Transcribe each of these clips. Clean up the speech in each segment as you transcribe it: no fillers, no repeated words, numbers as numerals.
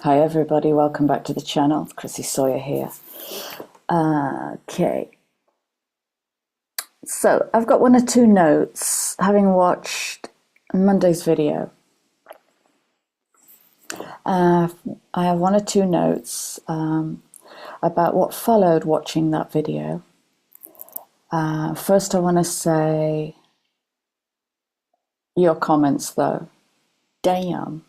Hi everybody, welcome back to the channel. Chrissy Sawyer here. Okay. So I've got one or two notes having watched Monday's video. I have one or two notes about what followed watching that video. First I want to say your comments though. Damn.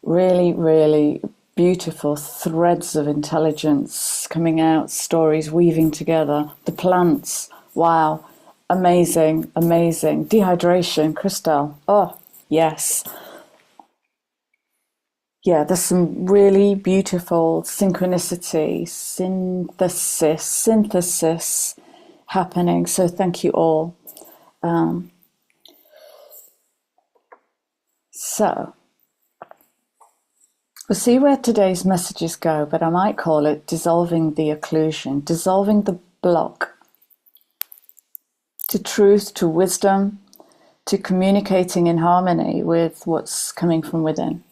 Really, really beautiful threads of intelligence coming out, stories weaving together. The plants, wow, amazing, amazing. Dehydration, Crystal, oh, yes. Yeah, there's some really beautiful synchronicity, synthesis happening. So thank you all. So we'll see where today's messages go, but I might call it dissolving the occlusion, dissolving the block to truth, to wisdom, to communicating in harmony with what's coming from within.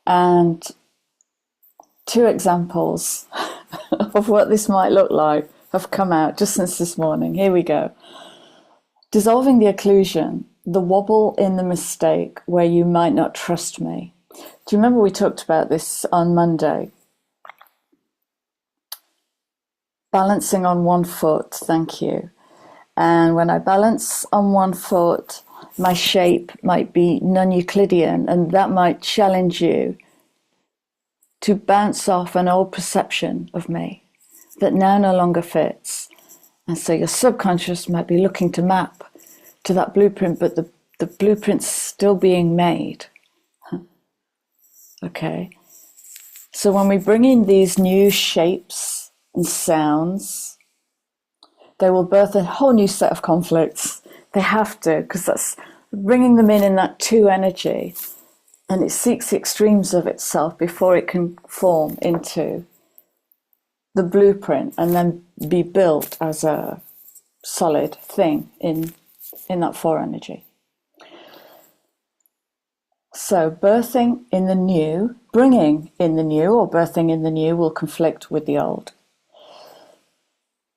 And two examples of what this might look like have come out just since this morning. Here we go. Dissolving the occlusion, the wobble in the mistake where you might not trust me. Do you remember we talked about this on Monday? Balancing on one foot, thank you. And when I balance on one foot, my shape might be non-Euclidean, and that might challenge you to bounce off an old perception of me that now no longer fits. And so your subconscious might be looking to map to that blueprint, but the blueprint's still being made. Okay, so when we bring in these new shapes and sounds, they will birth a whole new set of conflicts. They have to, because that's bringing them in that two energy, and it seeks the extremes of itself before it can form into the blueprint and then be built as a solid thing in that four energy. So birthing in the new, bringing in the new, or birthing in the new will conflict with the old.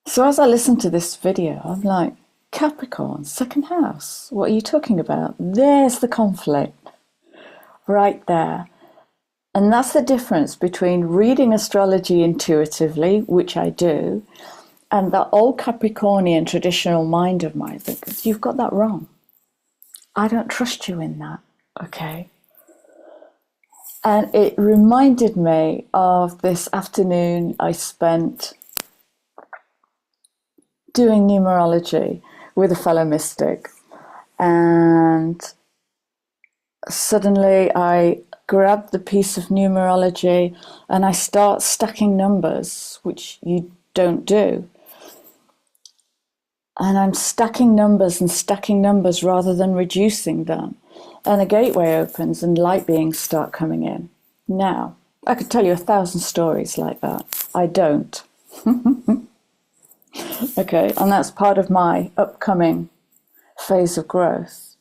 So as I listen to this video, I'm like, Capricorn, second house, what are you talking about? There's the conflict right there. And that's the difference between reading astrology intuitively, which I do, and that old Capricornian traditional mind of mine. Because you've got that wrong. I don't trust you in that. Okay. And it reminded me of this afternoon I spent doing numerology with a fellow mystic. And suddenly I grabbed the piece of numerology and I start stacking numbers, which you don't do. And I'm stacking numbers and stacking numbers rather than reducing them. And a gateway opens and light beings start coming in. Now, I could tell you 1,000 stories like that. I don't. Okay, and that's part of my upcoming phase of growth.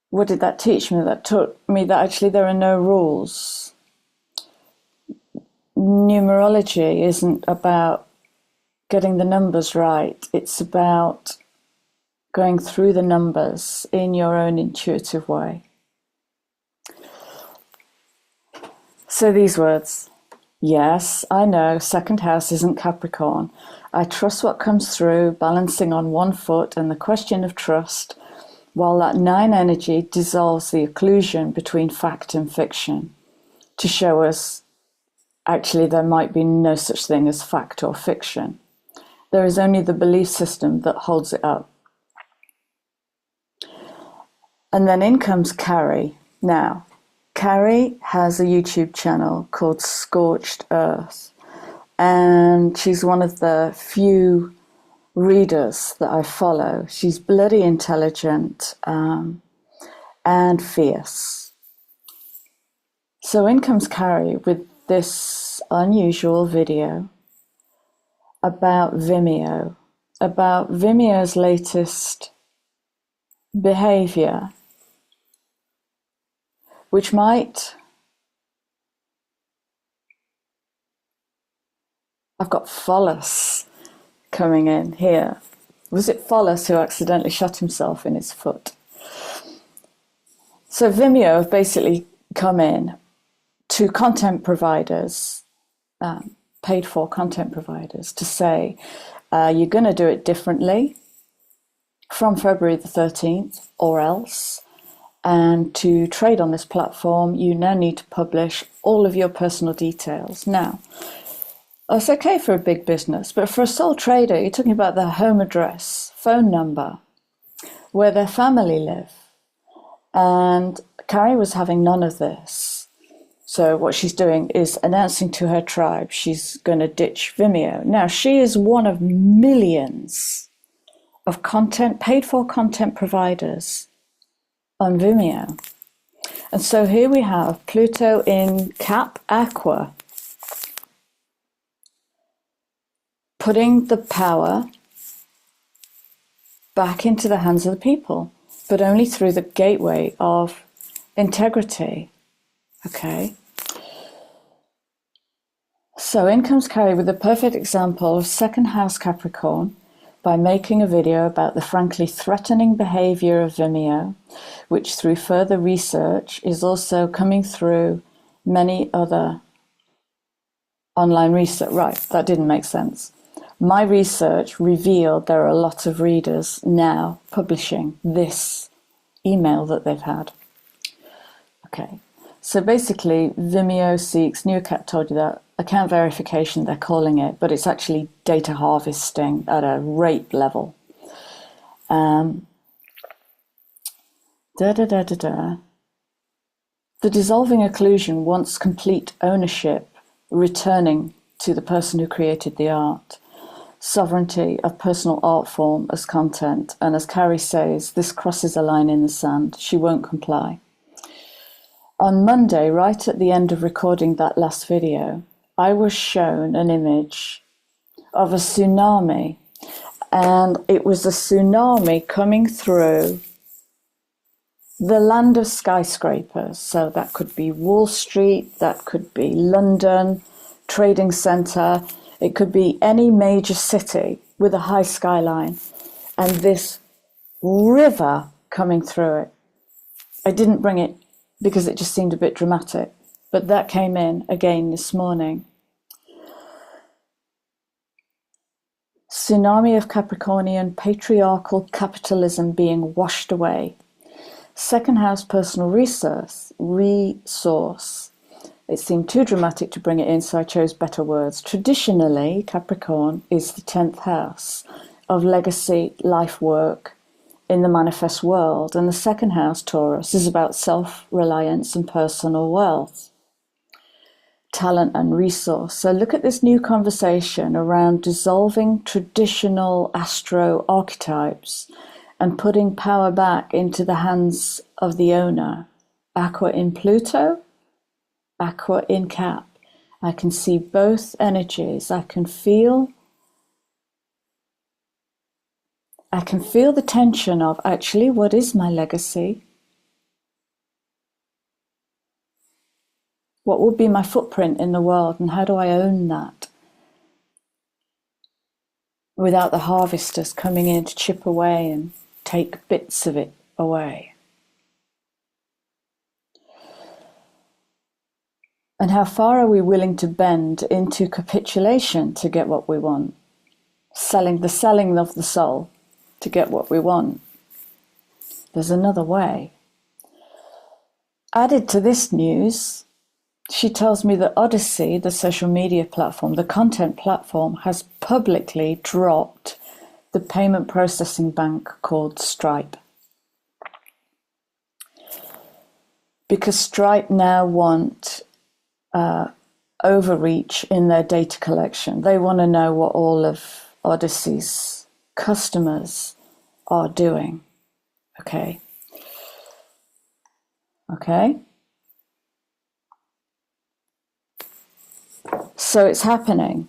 What did that teach me? That taught me that actually there are no rules. Numerology isn't about getting the numbers right. It's about going through the numbers in your own intuitive way. So these words, yes, I know, second house isn't Capricorn. I trust what comes through, balancing on one foot, and the question of trust, while that 9 energy dissolves the occlusion between fact and fiction to show us actually there might be no such thing as fact or fiction. There is only the belief system that holds it up. And then in comes Carrie. Now, Carrie has a YouTube channel called Scorched Earth, and she's one of the few readers that I follow. She's bloody intelligent and fierce. So in comes Carrie with this unusual video about Vimeo, about Vimeo's latest behavior which might... I've got Phallus coming in here. Was it Phallus who accidentally shot himself in his foot? So Vimeo have basically come in to content providers, paid for content providers, to say, you're going to do it differently from February the 13th or else. And to trade on this platform, you now need to publish all of your personal details. Now, it's okay for a big business, but for a sole trader, you're talking about their home address, phone number, where their family live. And Carrie was having none of this. So what she's doing is announcing to her tribe she's going to ditch Vimeo. Now, she is one of millions of content, paid for content providers on Vimeo. And so here we have Pluto in Cap Aqua, putting the power back into the hands of the people, but only through the gateway of integrity. Okay. So in comes Carrie with a perfect example of second house Capricorn by making a video about the frankly threatening behavior of Vimeo, which through further research is also coming through many other online research. Right, that didn't make sense. My research revealed there are a lot of readers now publishing this email that they've had. Okay, so basically Vimeo seeks, Newcat told you that, account verification they're calling it, but it's actually data harvesting at a rape level. The dissolving occlusion wants complete ownership returning to the person who created the art. Sovereignty of personal art form as content, and as Carrie says, this crosses a line in the sand. She won't comply. On Monday, right at the end of recording that last video, I was shown an image of a tsunami, and it was a tsunami coming through the land of skyscrapers. So that could be Wall Street, that could be London, trading centre, it could be any major city with a high skyline, and this river coming through it. I didn't bring it because it just seemed a bit dramatic, but that came in again this morning. Tsunami of Capricornian patriarchal capitalism being washed away. Second house personal resource. It seemed too dramatic to bring it in, so I chose better words. Traditionally, Capricorn is the 10th house of legacy, life work in the manifest world, and the second house, Taurus, is about self-reliance and personal wealth, talent and resource. So look at this new conversation around dissolving traditional astro archetypes and putting power back into the hands of the owner. Aqua in Pluto, Aqua in Cap. I can see both energies. I can feel the tension of, actually, what is my legacy? What will be my footprint in the world, and how do I own that without the harvesters coming in to chip away and take bits of it away? And how far are we willing to bend into capitulation to get what we want? The selling of the soul to get what we want. There's another way. Added to this news, she tells me that Odyssey, the social media platform, the content platform, has publicly dropped the payment processing bank called Stripe. Because Stripe now want overreach in their data collection. They want to know what all of Odyssey's customers are doing. Okay. So it's happening.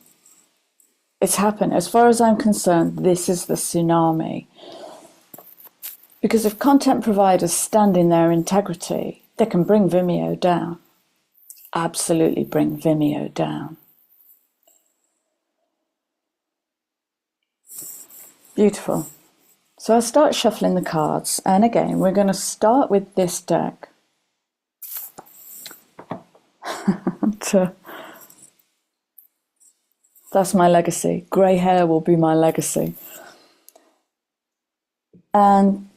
It's happened. As far as I'm concerned, this is the tsunami. Because if content providers stand in their integrity they can bring Vimeo down. Absolutely bring Vimeo down. Beautiful. So I'll start shuffling the cards. And again, we're going to start with this deck. That's my legacy. Grey hair will be my legacy. And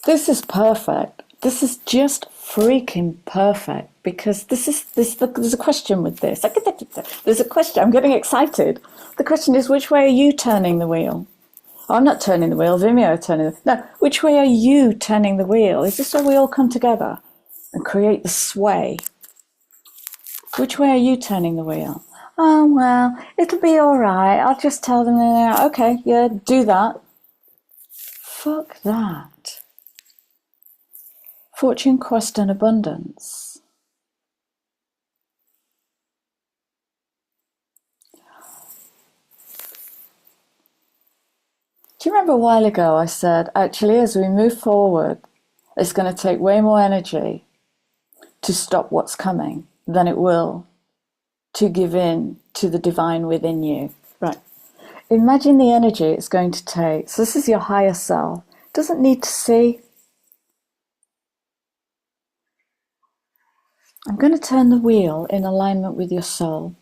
this is perfect. This is just freaking perfect, because there's a question with this. There's a question. I'm getting excited. The question is, which way are you turning the wheel? I'm not turning the wheel. Vimeo are turning the... No, which way are you turning the wheel? Is this where we all come together and create the sway? Which way are you turning the wheel? Oh, well, it'll be all right. I'll just tell them, okay, yeah, do that. Fuck that. Fortune, quest, and abundance. Do you remember a while ago I said, actually, as we move forward, it's going to take way more energy to stop what's coming than it will to give in to the divine within you. Right. Imagine the energy it's going to take. So this is your higher self. Doesn't need to see. I'm going to turn the wheel in alignment with your soul's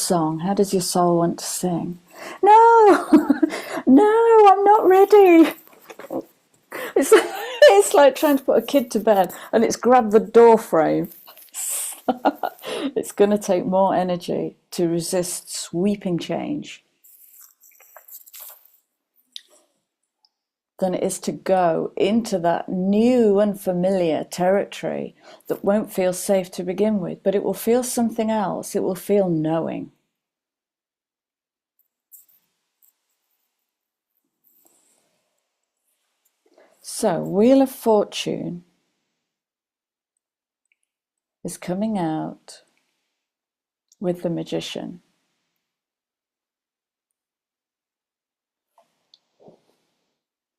song. How does your soul want to sing? No, no, I'm not ready. It's like trying to put a kid to bed and it's grabbed the door frame. It's going to take more energy to resist sweeping change than it is to go into that new unfamiliar territory that won't feel safe to begin with, but it will feel something else. It will feel knowing. So, Wheel of Fortune is coming out with the Magician.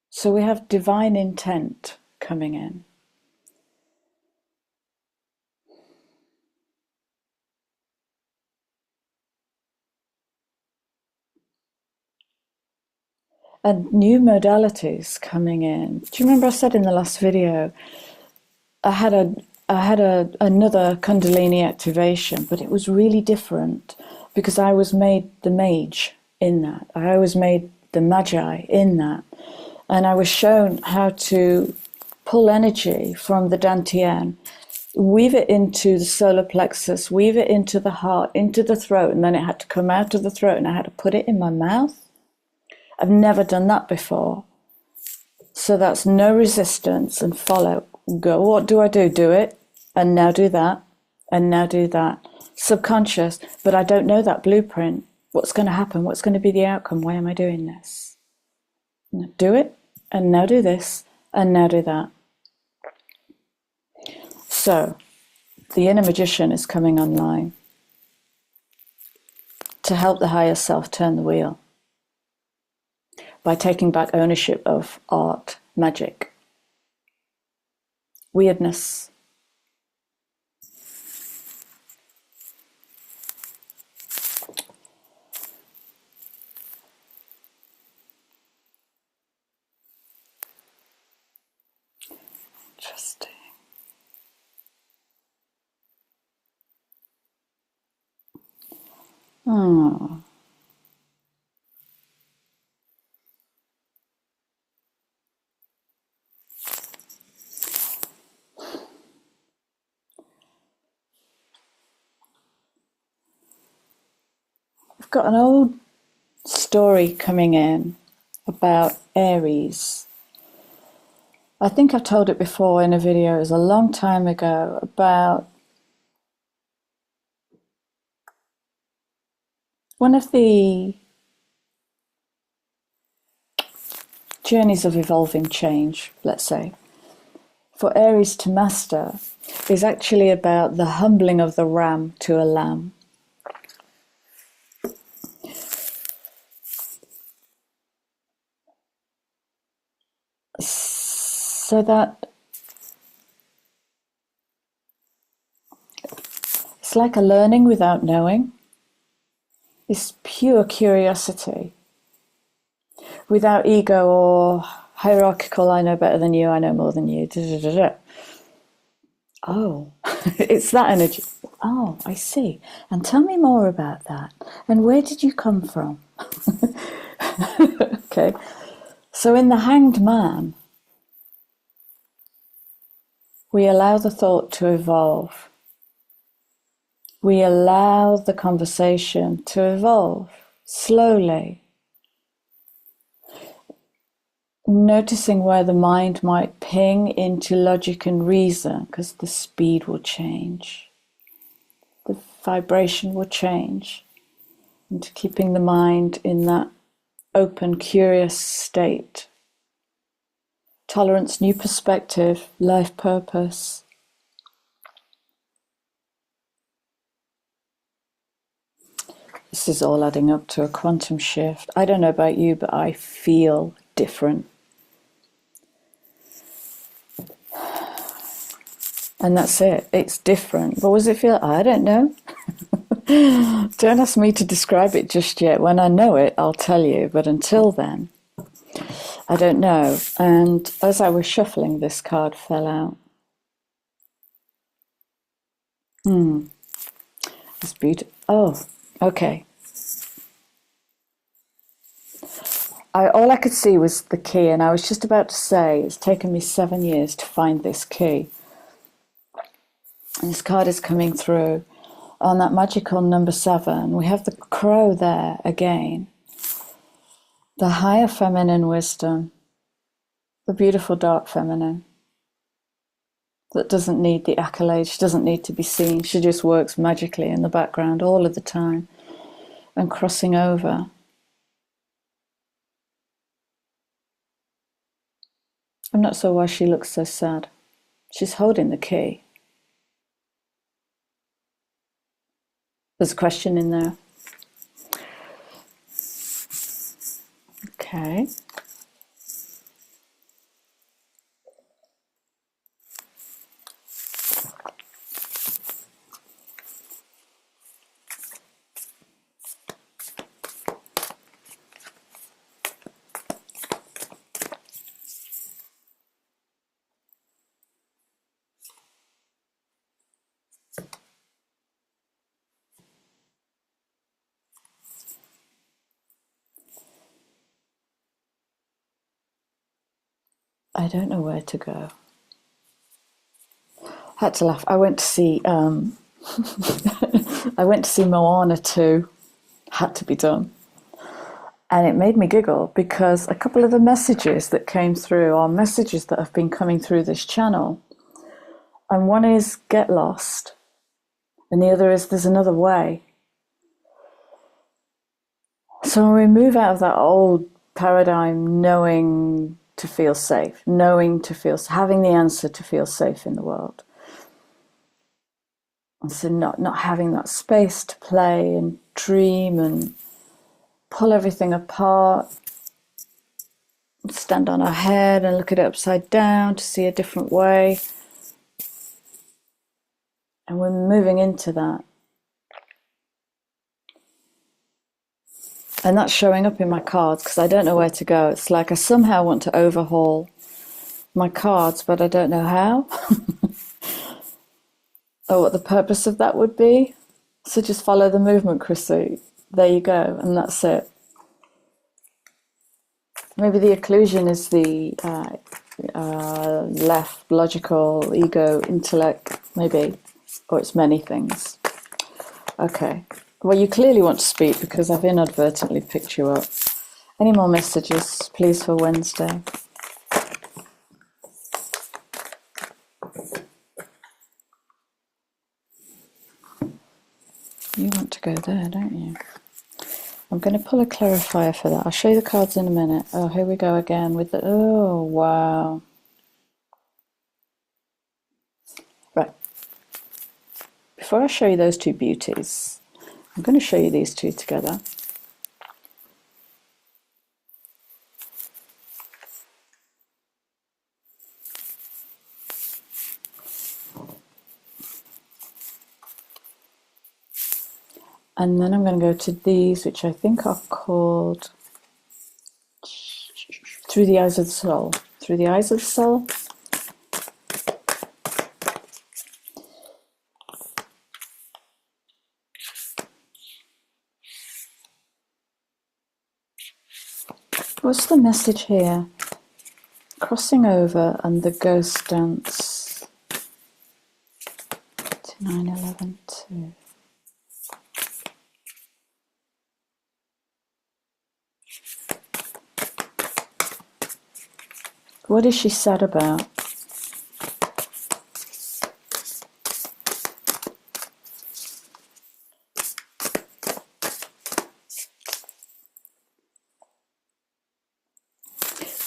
So we have divine intent coming in. And new modalities coming in. Do you remember I said in the last video, I had another kundalini activation, but it was really different because I was made the mage in that. I was made the magi in that. And I was shown how to pull energy from the dantian, weave it into the solar plexus, weave it into the heart, into the throat, and then it had to come out of the throat and I had to put it in my mouth. I've never done that before. So that's no resistance and follow. Go, what do I do? Do it, and now do that, and now do that. Subconscious, but I don't know that blueprint. What's going to happen? What's going to be the outcome? Why am I doing this? Do it, and now do this, and now do that. So, the inner magician is coming online to help the higher self turn the wheel by taking back ownership of art, magic, weirdness. Interesting. Oh. I've got an old story coming in about Aries. I think I've told it before in a video. It was a long time ago about one of the journeys of evolving change, let's say, for Aries to master is actually about the humbling of the ram to a lamb. So that it's like a learning without knowing. It's pure curiosity, without ego or hierarchical, I know better than you, I know more than you. Da, da, da, da. Oh, it's that energy. Oh, I see. And tell me more about that. And where did you come from? Okay. So in the Hanged Man, we allow the thought to evolve. We allow the conversation to evolve slowly, noticing where the mind might ping into logic and reason, because the speed will change, the vibration will change, and keeping the mind in that open, curious state. Tolerance, new perspective, life purpose. This is all adding up to a quantum shift. I don't know about you, but I feel different. And that's it. It's different. What does it feel? I don't know. Don't ask me to describe it just yet. When I know it, I'll tell you. But until then, I don't know. And as I was shuffling, this card fell out. It's beautiful. Oh, okay. All I could see was the key, and I was just about to say it's taken me 7 years to find this key. And this card is coming through on that magical number 7. We have the crow there again. The higher feminine wisdom, the beautiful dark feminine that doesn't need the accolades, she doesn't need to be seen, she just works magically in the background all of the time and crossing over. I'm not sure why she looks so sad. She's holding the key. There's a question in there. Okay. I don't know where to go. I had to laugh. I went to see Moana 2. Had to be done. And it made me giggle because a couple of the messages that came through are messages that have been coming through this channel. And one is get lost, and the other is there's another way. So when we move out of that old paradigm, knowing to feel safe, having the answer to feel safe in the world. And so not having that space to play and dream and pull everything apart, stand on our head and look at it upside down to see a different way. And we're moving into that. And that's showing up in my cards because I don't know where to go. It's like I somehow want to overhaul my cards, but I don't know how. Or what the purpose of that would be. So just follow the movement, Chrissy. There you go, and that's it. Maybe the occlusion is the left, logical, ego, intellect, maybe. Or it's many things. Okay. Well, you clearly want to speak because I've inadvertently picked you up. Any more messages, please, for Wednesday? You want to go there, don't you? I'm going to pull a clarifier for that. I'll show you the cards in a minute. Oh, here we go again with the... Oh, wow. Right. Before I show you those two beauties, I'm going to show you these two together. And then I'm going to go to these, which I think are called Through the Eyes of the Soul. Through the Eyes of the Soul. What's the message here? Crossing over and the ghost dance. 9/11/2. What is she sad about?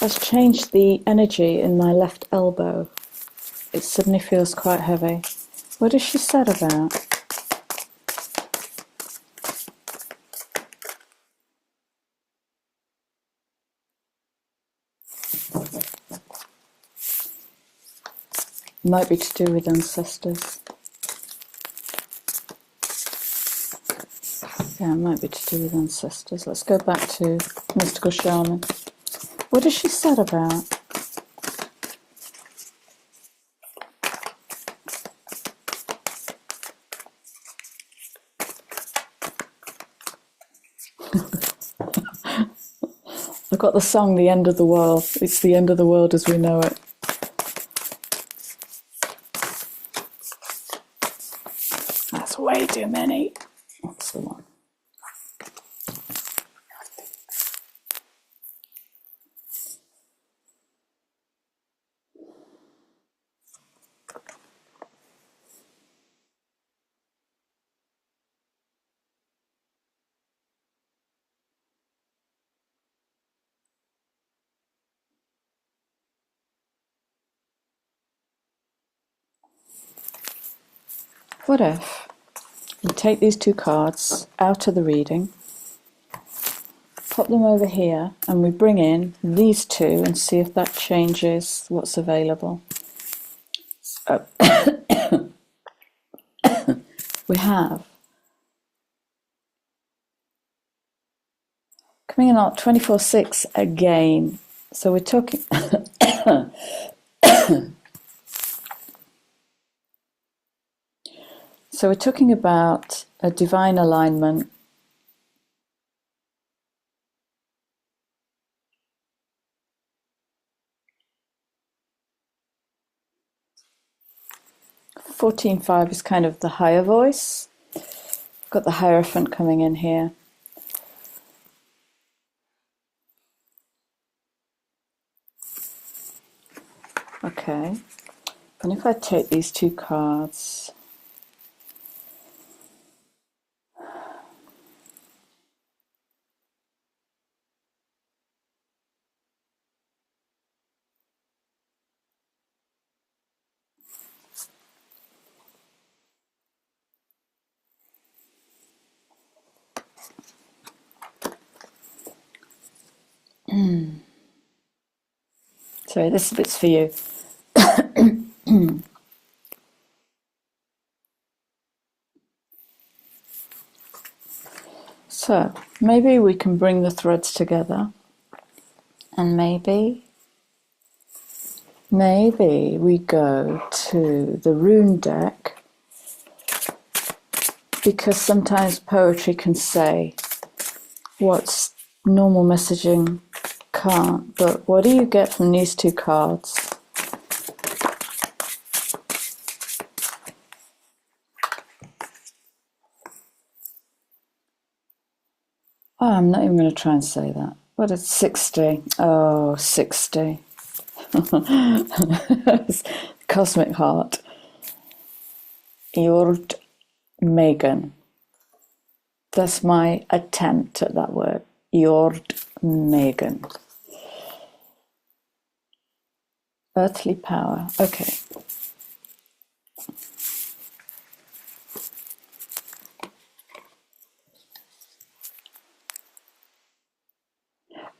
That's changed the energy in my left elbow. It suddenly feels quite heavy. What is she sad about? Might be to do with ancestors. Yeah, it might be to do with ancestors. Let's go back to Mystical Shaman. What is she sad about? I've got the song The End of the World. It's the end of the world as we know it. That's way too many. That's the one. What if you take these two cards out of the reading, pop them over here, and we bring in these two and see if that changes what's available. So we have coming in at 24/6 again. So we're talking so we're talking about a divine alignment. $14.5 is kind of the higher voice. I've got the Hierophant coming in here. Okay, and if I take these two cards, sorry, this bit's for you. So maybe we can bring the threads together, and maybe we go to the rune deck, because sometimes poetry can say what's normal messaging can't. But what do you get from these two cards? Oh, I'm not even going to try and say that. What is 60? Oh, 60. Cosmic Heart. Jord Megan. That's my attempt at that word. Jord Megan. Earthly power. Okay.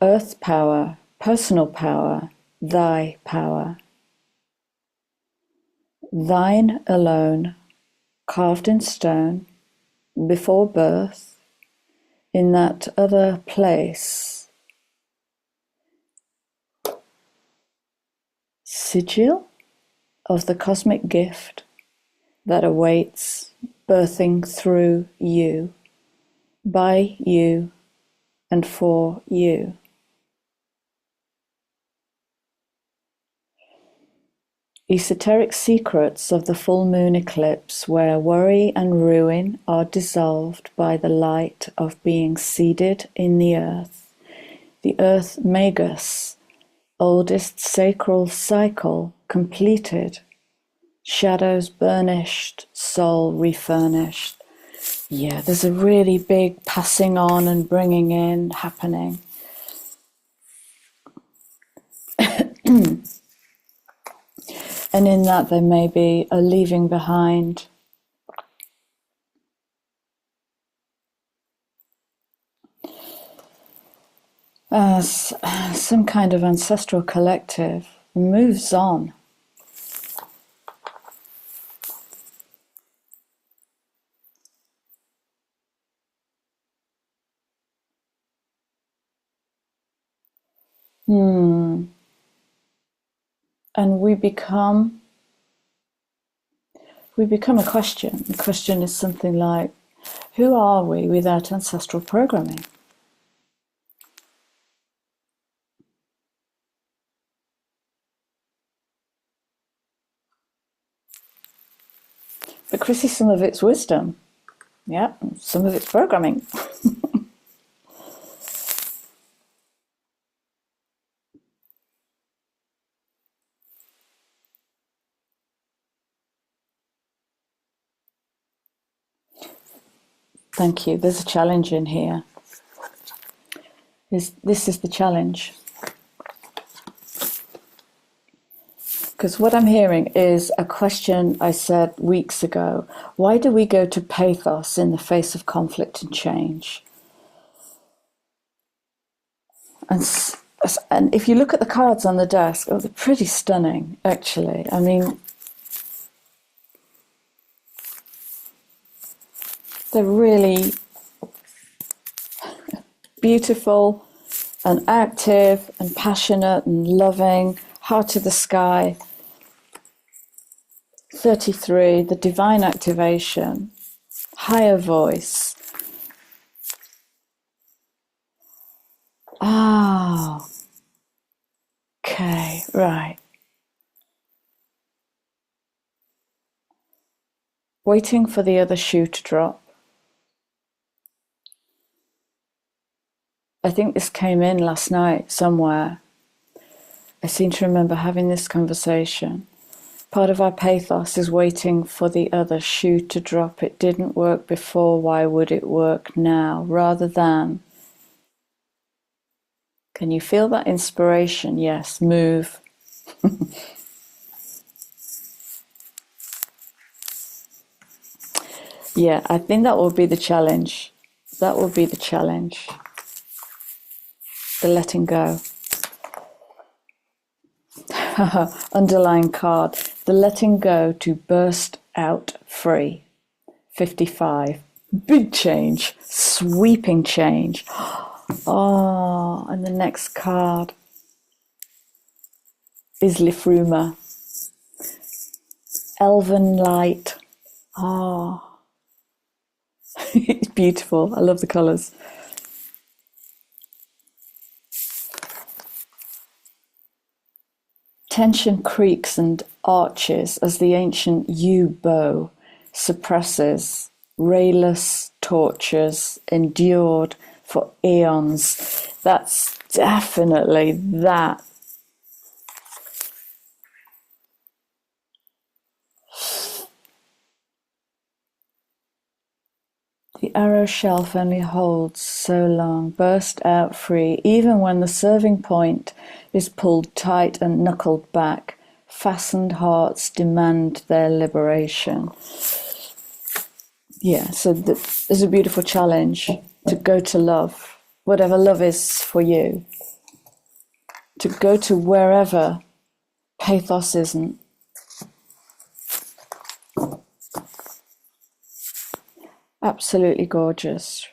Earth power, personal power, thy power. Thine alone, carved in stone, before birth, in that other place, sigil of the cosmic gift that awaits birthing through you, by you, and for you. Esoteric secrets of the full moon eclipse, where worry and ruin are dissolved by the light of being seeded in the earth magus, oldest sacral cycle completed, shadows burnished, soul refurnished. Yeah, there's a really big passing on and bringing in happening. And in that there may be a leaving behind as some kind of ancestral collective moves on. And we become a question. The question is something like, who are we without ancestral programming? But Chrissy, some of it's wisdom. Yeah, some of it's programming. Thank you. There's a challenge in here. This is the challenge. Because what I'm hearing is a question I said weeks ago. Why do we go to pathos in the face of conflict and change? And if you look at the cards on the desk, oh, they're pretty stunning, actually. I mean, they're really beautiful and active and passionate and loving, heart to the sky. 33, the divine activation, higher voice. Ah, okay, right. Waiting for the other shoe to drop. I think this came in last night somewhere. I seem to remember having this conversation. Part of our pathos is waiting for the other shoe to drop. It didn't work before, why would it work now? Rather than, can you feel that inspiration? Yes, move. Yeah, I think that will be the challenge. That will be the challenge. The letting go. Underlying card. The letting go to burst out free. 55. Big change. Sweeping change. Oh, and the next card is Lifruma. Elven light. Oh. It's beautiful. I love the colours. Tension creaks and arches as the ancient yew bow suppresses rayless tortures endured for eons. That's definitely that. The arrow shelf only holds so long, burst out free, even when the serving point is pulled tight and knuckled back. Fastened hearts demand their liberation. Yeah, so there's a beautiful challenge to go to love, whatever love is for you. To go to wherever pathos isn't. absolutely gorgeous.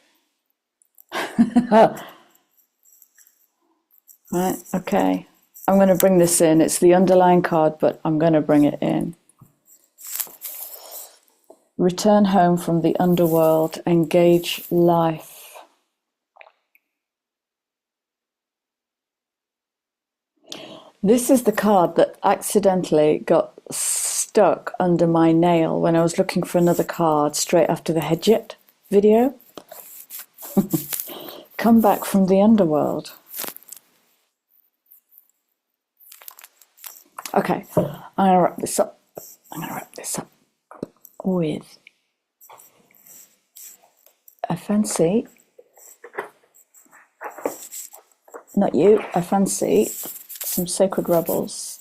Right, okay. I'm going to bring this in. It's the underlying card, but I'm going to bring it in. Return home from the underworld. Engage life. This is the card that accidentally got stuck under my nail when I was looking for another card straight after the Hedget video. Come back from the underworld. Okay, I'm going to wrap this up. I'm going to wrap this up with I fancy, not you, I fancy some Sacred Rebels.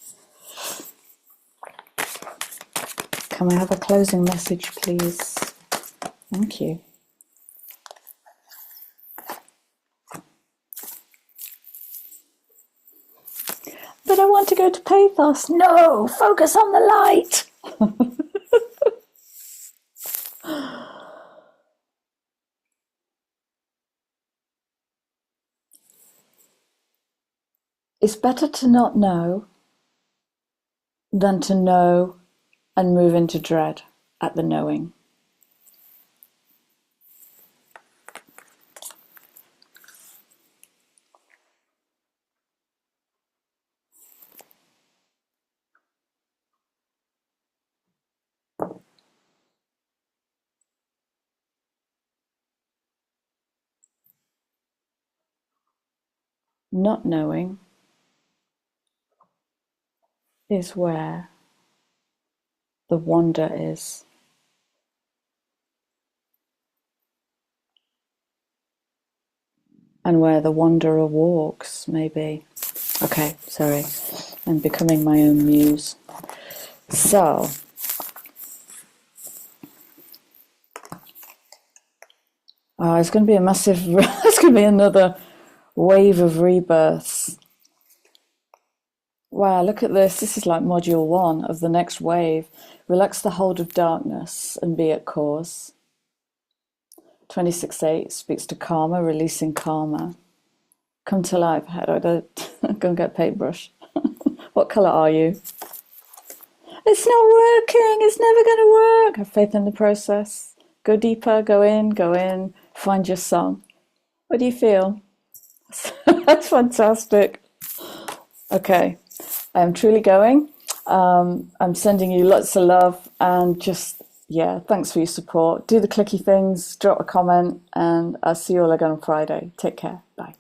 Can we have a closing message, please? Thank you. But I want to go to Pathos. No, focus on the light. It's better to not know than to know and move into dread at the knowing. Not knowing is where the wonder is. And where the wanderer walks, maybe. Okay, sorry. I'm becoming my own muse. So, it's going to be a massive, it's going to be another wave of rebirths. Wow, look at this. This is like module 1 of the next wave. Relax the hold of darkness and be at cause. 26.8 speaks to karma, releasing karma. Come to life. How do I do it? Go and get a paintbrush. What colour are you? It's not working. It's never going to work. Have faith in the process. Go deeper. Go in. Find your song. What do you feel? That's fantastic. Okay. I'm truly going. I'm sending you lots of love and just, yeah, thanks for your support. Do the clicky things, drop a comment, and I'll see you all again on Friday. Take care. Bye.